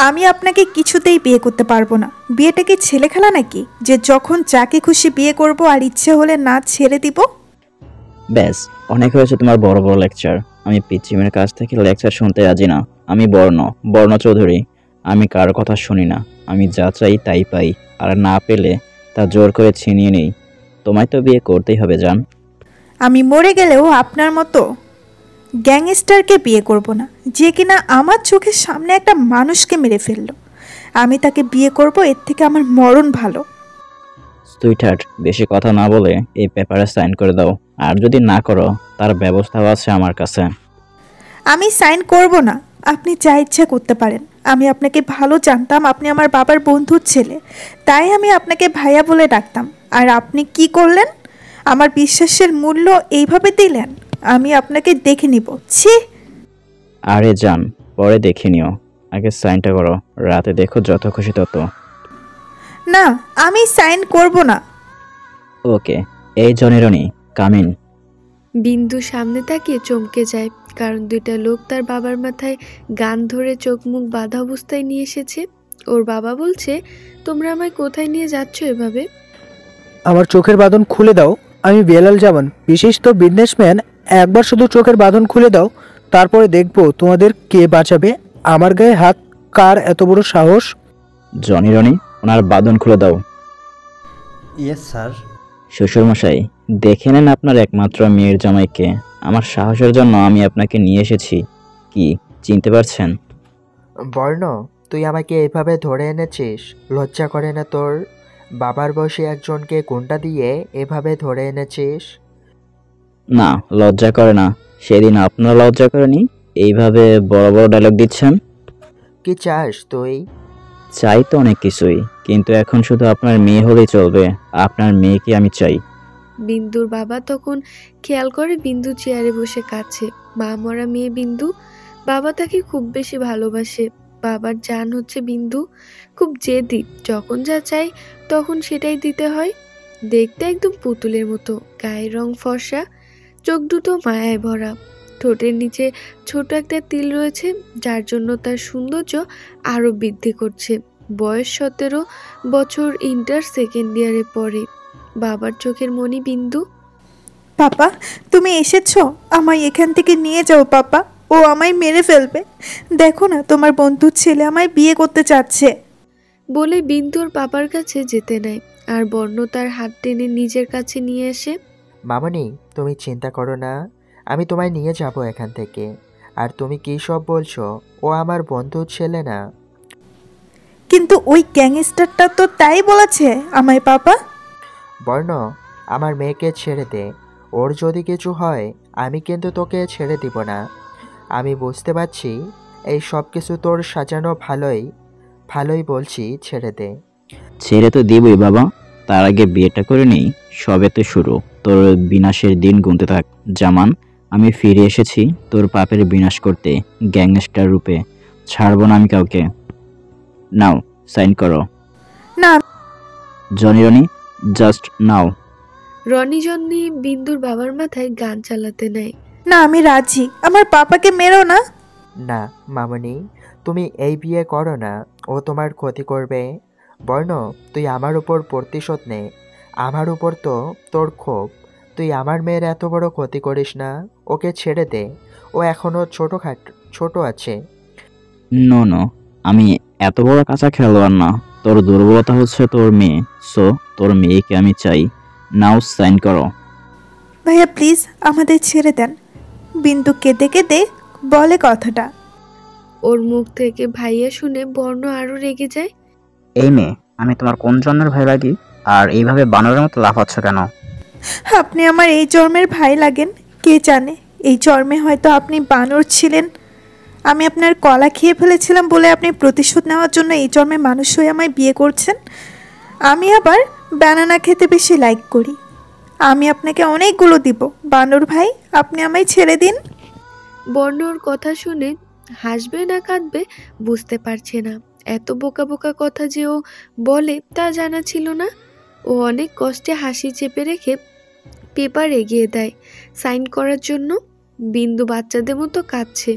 আমি আপনাকে কিছুতেই বিয়ে করতে পারবো না। বিয়েটা কি ছেলে খেলা নাকি যে যখন যাকে খুশি বিয়ে করব আর ইচ্ছে হলে না ছেড়ে দিব? ব্যাস, অনেক হয়েছে তোমার বড় বড় লেকচার। আমি পিচ্চিমের কাছ থেকে লেকচার শুনতে রাজি না। আমি বর্ণ চৌধুরী। আমি কারো কথা শুনি না। আমি যা চাই তাই পাই, আর না পেলে তা জোর করে ছিনিয়ে নেই। তোমায় তো বিয়ে করতেই হবে জান। আমি মরে গেলেও আপনার মতো গ্যাংস্টারকে বিয়ে করব না, যে কিনা আমার চোখের সামনে একটা মানুষকে মেরে ফেললো। আমি তাকে বিয়ে করব, এর থেকে আমার মরণ ভালো। সুইটহার্ট, বেশি কথা না বলে এই পেপারে সাইন করে দাও। আর যদি না করো, তার ব্যবস্থাও আছে আমার কাছে। আমি সাইন করব না। আপনি যা ইচ্ছা করতে পারেন। আমি আপনাকে ভালো জানতাম, আপনি আমার বাবার বন্ধুর ছেলে, তাই আমি আপনাকে ভাইয়া বলে ডাকতাম। আর আপনি কি করলেন? আমার বিশ্বাসের মূল্য এইভাবে দিলেন? আমি আপনাকে দেখে নিব। ছি! আরে জান, পরে দেখে নিও। আগে সাইনটা করো। রাতে দেখো যত খুশি তত। না, আমি সাইন করব না। ওকে, এই জনিরনি, কামিন। বিন্দু সামনে তাকিয়ে চমকে যায়, কারণ দুইটা লোক তার বাবার মাথায় গান ধরে চোখ মুখ বাঁধা অবস্থায় নিয়ে এসেছে। ওর বাবা বলছে, তোমরা আমায় কোথায় নিয়ে যাচ্ছ এভাবে? আমার চোখের বাঁধন খুলে দাও। আমি বেলাল জামান, বিশিষ্ট বিজনেসম্যান। একবার শুধু চোখের বাঁধন খুলে দাও, তারপরে দেখবো তোমাদের কে বাঁচাবে। আমার গায়ে হাত কার এত বড় সাহস? জনিরনি, ওনার বাঁধন খুলে দাও। Yes sir. শ্বশুরমশাই, দেখে নেন আপনার একমাত্র মেয়ের জামাইকে। আমার সাহসের জন্য আমি আপনাকে নিয়ে এসেছি। কি চিনতে পারছেন? বর্ণ, তুই আমাকে এইভাবে ধরে এনেছিস? লজ্জা করে না তোর? বাবার বয়সী একজনকে গুন্ডা দিয়ে এভাবে ধরে এনেছিস? না, লজ্জা করে না। সেদিন আপনার লজ্জা করেনি? এইভাবে বড় বড় ডায়লগ দিচ্ছেন। কি চাস তুই? চাই তো অনেক কিছুই, কিন্তু এখন শুধু আপনার মেয়ে হলেই চলবে। আপনার মেয়েকে আমি চাই। বিন্দুর বাবা তখন খেয়াল করে বিন্দু চেয়ারে বসে কাছে। মা মরা মেয়ে বিন্দু, বাবা তাকে খুব বেশি ভালোবাসে। বাবার জান হচ্ছে বিন্দু, খুব জেদি। যখন যা চাই তখন সেটাই দিতে হয়। দেখতে একদম পুতুলের মতো, গায়ের রং ফর্সা, চোখ দুটো মায়ায় ভরা। ঠোঁটের নিচে ছোট একটা তিল রয়েছে, যার জন্য তার সৌন্দর্য আরো বৃদ্ধি করছে। বয়স 17 বছর, ইন্টার সেকেন্ড ইয়ারে পড়ে। বাবার চোখের মনি বিন্দু। পাপা, তুমি এসেছো? আমায় এখান থেকে নিয়ে যাও পাপা। ও আমায় মেরে ফেলবে। দেখো না, তোমার বন্ধুর ছেলে আমায় বিয়ে করতে চাচ্ছে। বলে বিন্দুর বাবার কাছে যেতে নেয়, আর বর্ণ তার হাত টেনে নিজের কাছে নিয়ে আসে। মামনি, তুমি চিন্তা করো না, আমি তোমায় নিয়ে যাব এখান থেকে। আর তুমি কী সব বলছো? ও আমার বন্ধুর ছেলে না। কিন্তু ওই গ্যাংস্টারটা তো তাই বলেছে আমায় পাপা। বর্ণ, আমার মেয়েকে ছেড়ে দে। ওর যদি কিছু হয়, আমি কিন্তু তোকে ছেড়ে দিব না। আমি বুঝতে পারছি এই সব কিছু তোর সাজানো। ভালোই বলছি, ছেড়ে দে। ছেড়ে তো দিবই বাবা, তার আগে বিয়েটা করে নেই। সবে তো শুরু। তোর বিনাশের দিন গুনতে থাক জামান। আমি ফিরে এসেছি তোর পাপের বিনাশ করতে, গ্যাংস্টার রূপে। ছাড়বো না আমি কাউকে। নাও, সাইন করো। না। জনিরনি, জাস্ট নাও। রনি জন্নি বিন্দুর বাবার মাথায় গান চালাতে নেয়। না, আমি রাজি। আমার পাপাকে মেরো না। না মামনি, তুমি এই বিয়ে করো না। ও তোমার ক্ষতি করবে। বর্ণ, তুই আমার উপর প্রতিশোধ নে। আমার উপর তো তোর ক্ষোভ। তুই আমার মেয়ের এত বড় ক্ষতি করিস না। ওকে ছেড়ে দে। ও এখনো ছোট আছে। নো নো, আমি এত বড় কাঁচা খেলোয়াড় না। তোর দুর্বলতা হচ্ছে তোর মেয়ে। সো তোর মেয়েকে আমি চাই। নাও সাইন করো। ভাইয়া প্লিজ আমাদের ছেড়ে দেন। বিন্দু কেঁদে কেঁদে বলে কথাটা। ওর মুখ থেকে ভাইয়া শুনে বর্ণ আরো রেগে যায়। এই মেয়ে, আমি তোমার কোন জন্মের ভাই লাগি? আর এইভাবে বানরের মতো লাফাচ্ছ কেন? আপনি আমার এই জন্মের ভাই লাগেন। কে জানে, এই জন্মে হয়তো আপনি বানর ছিলেন। আমি আপনার কলা খেয়ে ফেলেছিলাম বলে আপনি প্রতিশোধ নেওয়ার জন্য এই জন্মে মানুষ হয়ে আমায় বিয়ে করছেন। আমি আবার ব্যানানা খেতে বেশি লাইক করি। আমি আপনাকে অনেকগুলো দিব। বানর ভাই, আপনি আমায় ছেড়ে দিন। বর্ণর কথা শুনে হাসবে না কাঁদবে বুঝতে পারছে না। এত বোকা বোকা কথা যে ও বলে তা জানা ছিল না। ও অনেক কষ্টে হাসি চেপে রেখে পেপার এগিয়ে দেয় সাইন করার জন্য। বিন্দু বাচ্চাদের মতো কাঁদছে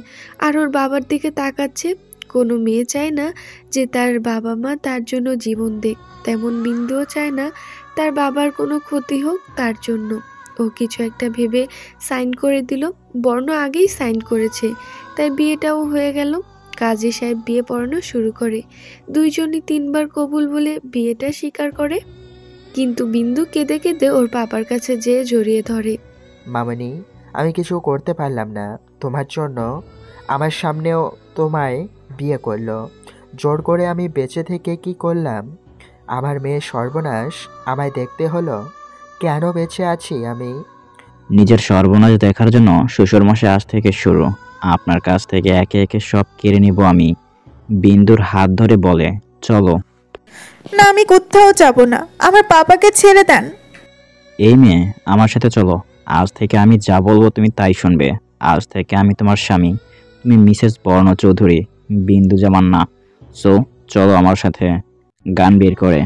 আর ওর বাবার দিকে তাকাচ্ছে। কোনো মেয়ে চায় না যে তার বাবা মা তার জন্য জীবন দেক, তেমন বিন্দুও চায় না তার বাবার কোনো ক্ষতি হোক তার জন্য। ও কিছু একটা ভেবে সাইন করে দিল। বর্ণ আগেই সাইন করেছে, তাই বিয়েটাও হয়ে গেল। কাজী সাহেব বিয়ে পড়ানো শুরু করে। দুইজনই 3 বার কবুল বলে বিয়েটা স্বীকার করে। কিন্তু বিন্দু কেঁদে কেঁদে ওর বাবার কাছে যেয়ে জড়িয়ে ধরে। মামনি, আমি কিছু করতে পারলাম না তোমার জন্য। আমার সামনেও তোমায় বিয়ে করলো, জোর করে আমি বেঁচে থেকে কি করলাম? আমার মেয়ের সর্বনাশ আমায় দেখতে হলো। কেন বেঁচে আছি আমি? নিজের সর্বনাশ দেখার জন্য শ্বশুরমশাই আজ থেকে শুরু। আপনার কাছ থেকে একে একে সব কেড়ে নিব আমি। বিন্দুর হাত ধরে বলে, চলো। না, আমি কোথাও যাব না, আমার পাপাকে ছেড়ে দেন। এই মেয়ে, আমার সাথে চলো। আজ থেকে আমি যা বলবো তুমি তাই শুনবে। আজ থেকে আমি তোমার স্বামী, তুমি মিসেস বর্ণ চৌধুরী, বিন্দু জামান না। সো চলো আমার সাথে। গান বের করে।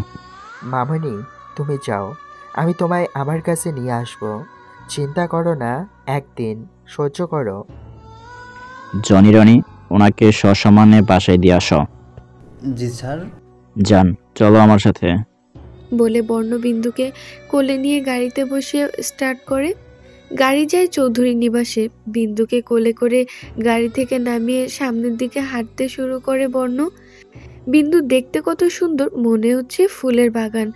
মামনি, তুমি যাও, আমি তোমায় আমার কাছে নিয়ে আসবো। চিন্তা করো না, একদিন সহ্য করো। জনি রনি, ওনাকে সসম্মানে বাসায় দিয়ে আসো। জি স্যার। যান, চলো আমার সাথে। বলে বর্ণ বিন্দুকে কোলে নিয়ে গাড়িতে বসে স্টার্ট করে। গাড়ি যায় চৌধুরী নিবাসে। বিন্দুকে কোলে করে গাড়ি থেকে নামিয়ে সামনের দিকে হাঁটতে শুরু করে বর্ণ। বিন্দু দেখতে কত সুন্দর, মনে হচ্ছে ফুলের বাগান।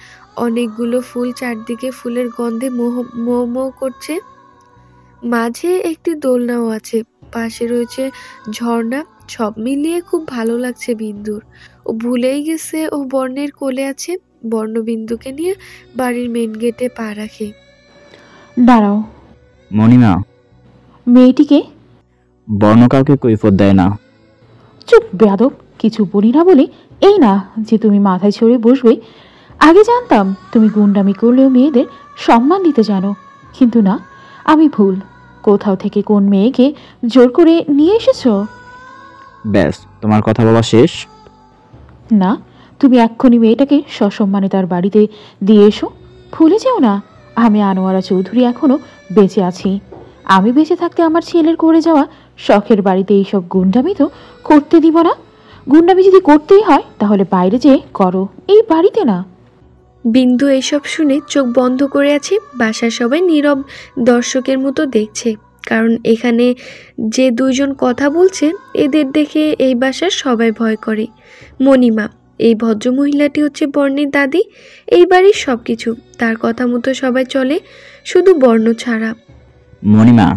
অনেকগুলো ফুল, চারদিকে ফুলের গন্ধে মোহ মোহ করছে। মাঝে একটি দোলনাও আছে, পাশে রয়েছে ঝর্ণা। সব মিলিয়ে খুব ভালো লাগছে বিন্দুর। ও ভুলেই গেছে ও বর্ণের কোলে আছে। বর্ণ বিন্দুকে নিয়ে বাড়ির মেন গেটে পা রাখে। দাঁড়াও। মণিমা, মেয়েটিকে? বর্ণ কাউকে কৈফত দেয় না। চুপ বেয়াদব, কিছু বলি না বলে এই না যে তুমি মাথায় চড়ে বসবে। আগে জানতাম তুমি গুন্ডামি করলেও মেয়েদের সম্মান দিতে জানো, কিন্তু না, আমি ভুল। কোথাও থেকে কোন মেয়েকে জোর করে নিয়ে এসেছো? ব্যাস, তোমার কথা বলা শেষ? না, তুমি এক্ষুনি মেয়েটাকে সসম্মানে তার বাড়িতে দিয়ে এসো। ভুলে যেও না, আমি আনোয়ারা চৌধুরী এখনো বেঁচে আছি। আমি বেঁচে থাকতে আমার ছেলের করে যাওয়া শখের বাড়িতে এইসব গুন্ডামি তো করতে দিব না। গুন্ডামি যদি করতেই হয় তাহলে বাইরে যেয়ে করো, এই বাড়িতে না। বিন্দু এইসব শুনে চোখ বন্ধ করে আছে। বাসার সবাই নীরব দর্শকের মতো দেখছে, কারণ এখানে যে দুইজন কথা বলছে এদের দেখে এই বাসার সবাই ভয় করে। মণিমা, এই ভদ্রমহিলাটি হচ্ছে বর্ণের দাদি। এই বাড়ির সব কিছু তার কথা মতো সবাই চলে, শুধু বর্ণ ছাড়া। মণিমা,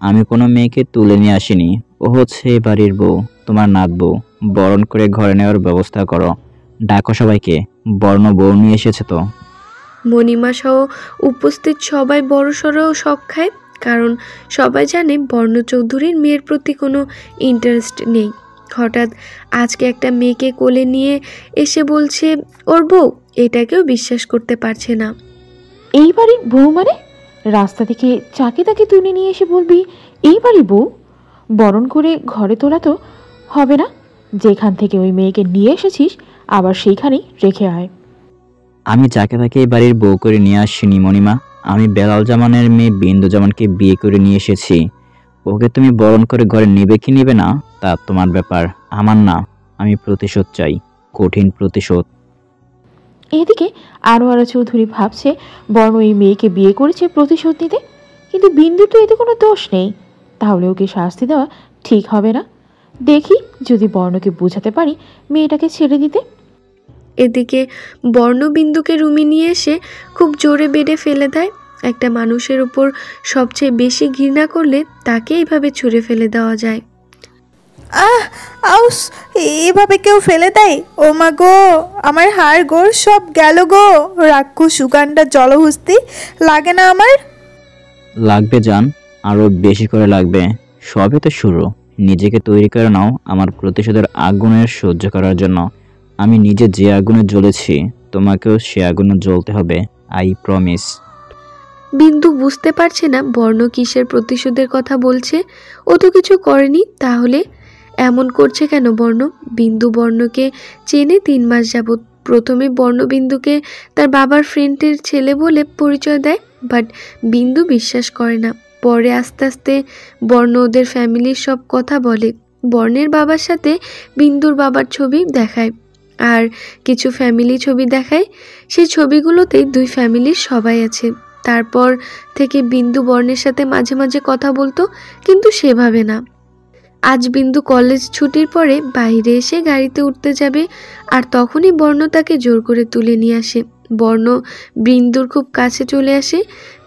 আমি কোনো মেয়েকে তুলে নিয়ে আসিনি। ও হচ্ছে এই বাড়ির বউ, তোমার নাত বউ। বরণ করে ঘরে নেওয়ার ব্যবস্থা করো। ডাকো সবাইকে, বর্ণ বউ নিয়ে এসেছে তো। মণিমা সহ উপস্থিত সবাই বড়সড় শখ খায়, কারণ সবাই জানে বর্ণ চৌধুরীর মেয়ের প্রতি কোনো ইন্টারেস্ট নেই। হঠাৎ আজকে একটা মেয়েকে কোলে নিয়ে এসে বলছে ওর বউ, এটাকেও বিশ্বাস করতে পারছে না। এই বাড়ির বউ মানে? রাস্তা থেকে চাকে তাকে তুলে নিয়ে এসে বলবি এই বাড়ির বউ? বরণ করে ঘরে তোলা তো হবে না। যেখান থেকে ওই মেয়েকে নিয়ে এসেছিস আবার সেইখানেই রেখে আয়। আমি যাকে তাকে এই বাড়ির বউ করে নিয়ে আসিনি মণিমা। আমি বেলাল জামানের মেয়ে বিন্দু জামানকে বিয়ে করে নিয়ে এসেছি। ওকে তুমি বরণ করে ঘরে নেবে কি নেবে না তা তোমার ব্যাপার, আমার না। আমি প্রতিশোধ চাই, কঠিন প্রতিশোধ। এদিকে আনোয়ারা চৌধুরী ভাবছে বর্ণ এই মেয়েকে বিয়ে করেছে প্রতিশোধ নিতে, কিন্তু বিন্দুর তো এতে কোনো দোষ নেই। তাহলে ওকে শাস্তি দেওয়া ঠিক হবে না। দেখি যদি বর্ণকে বোঝাতে পারি মেয়েটাকে ছেড়ে দিতে। এদিকে বর্ণবিন্দুকে রুমে নিয়ে এসে খুব জোরে বেডে ফেলে দেয়। একটা মানুষের উপর সবচেয়ে বেশি ঘৃণা করলে তাকে এইভাবে ছুঁড়ে ফেলে দেওয়া যায়। আহ, আউস! এভাবে কেউ ফেলে দেয়? ও মা গো, আমার হাড় গোড় সব গেল গো। রাক্ষস সুগান্ডা জলহস্তি, লাগে না আমার? লাগবে জান, আরো বেশি করে লাগবে। সবে তো শুরু। নিজেকে তৈরি করে নাও আমার প্রতিশোধের আগুনের সহ্য করার জন্য। আমি নিজে যে আগুনে জ্বলেছি তোমাকেও সে আগুনে জ্বলতে হবে, আই প্রমিস। বিন্দু বুঝতে পারছে না বর্ণ কিসের প্রতিশোধের কথা বলছে। ও তো কিছু করেনি, তাহলে এমন করছে কেন বর্ণ? বিন্দু বর্ণকে চেনে 3 মাস যাবৎ। প্রথমে বর্ণ বিন্দুকে তার বাবার ফ্রেন্ডের ছেলে বলে পরিচয় দেয়, বাট বিন্দু বিশ্বাস করে না। পরে আস্তে আস্তে বর্ণ ওদের ফ্যামিলির সব কথা বলে। বর্ণের বাবার সাথে বিন্দুর বাবার ছবি দেখায় আর কিছু ফ্যামিলি ছবি দেখায়। সেই ছবিগুলোতে দুই ফ্যামিলির সবাই আছে। তারপর থেকে বিন্দু বর্ণের সাথে মাঝে মাঝে কথা বলতো, কিন্তু সেভাবে না। আজ বিন্দু কলেজ ছুটির পরে বাইরে এসে গাড়িতে উঠতে যাবে, আর তখনই বর্ণ তাকে জোর করে তুলে নিয়ে আসে। বর্ণ বিন্দুর খুব কাছে চলে আসে।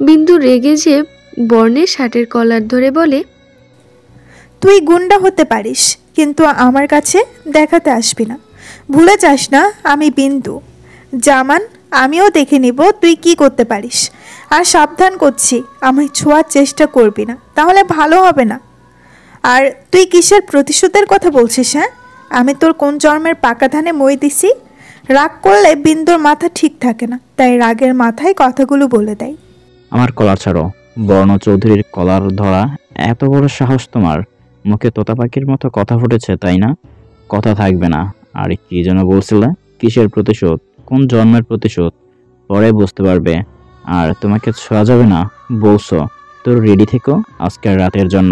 বিন্দু রেগে যেয়ে বর্ণের শার্টের কলার ধরে বলে, তুই গুন্ডা হতে পারিস, কিন্তু আমার কাছে দেখাতে আসবি না। ভুলে যাস না আমি বিন্দু। জামান, আমিও দেখে নিব তুই কি করতে পারিস। আর সাবধান করছি, আমায় ছোঁয়ার চেষ্টা করবি না, তাহলে ভালো হবে না। আর তুই কিসের প্রতিশোধের কথা বলছিস? হ্যাঁ, আমি তোর কোন জন্মের পাকা ধানে মই দিছি? রাগ করলে বিন্দুর মাথা ঠিক থাকে না, তাই রাগের মাথায় কথাগুলো বলে দেয়। আমার কলার ছাড়ো। বর্ণ চৌধুরীর কলার ধরা এত বড় সাহস তোমার? মুখে তোতা পাখির মতো কথা ফুটেছে, তাই না? কথা থাকবে না। আর কি যেন বলছিলে? কিসের প্রতিশোধ? কোন জন্মের প্রতিশোধ? পরে বুঝতে পারবে। আর তোমাকে ছোঁয়া যাবে না বলছো? তোর রেডি থেকো আজকের রাতের জন্য।